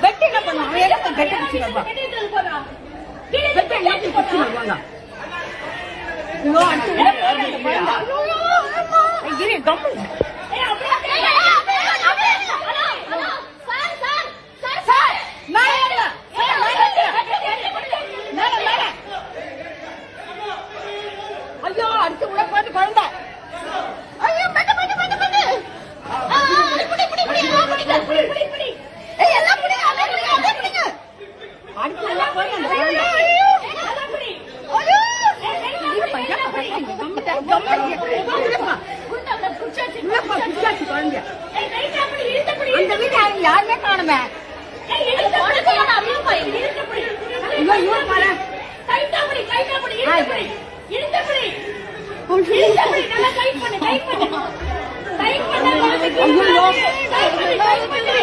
Bed என்ன பண்ணுவான்? அவன் எதுக்கு பெட் பிடிச்சி வருவான்? பெட் என்ன பிடிச்சி வருவாங்க? ஐயோ அடிச்சு விட போறேன். கிரி கம்மு. ஐயோ அடிச்சு விட போறது குழந்தை. ஐயோ பெட்டு பெட்டு பெட்டு பெட்டு. புடி புடி புடி எல்லாம் புடி புடி புடி. ஏய் எல்லாம் புடி அப்படியே புடிங்க. அடிச்சு விட போறது அந்த குழந்தை. ஐயோ எல்லாம் புடி. ஐயோ இது பையா கம்மு கம்மு இல்லப்பா. குண்டல புடிச்சாச்சு. இல்லப்பா புடிச்சாச்சு குழந்தை. ஏய் ரைட்டா புடி இழுத்து புடி. அந்த வீட்ல யாருமே காணோமே. ஏய் இழுத்து புடி அப்படியே போய் இழுத்து புடி. ஐயோ இவன் பாரு. ரைட்டா புடி இழுத்து புடி. இழுத்து புடி. நல்லா டைட் பண்ணு டைட் பண்ணு டைட் பண்ணு. ஐயோ டைட் பண்ணு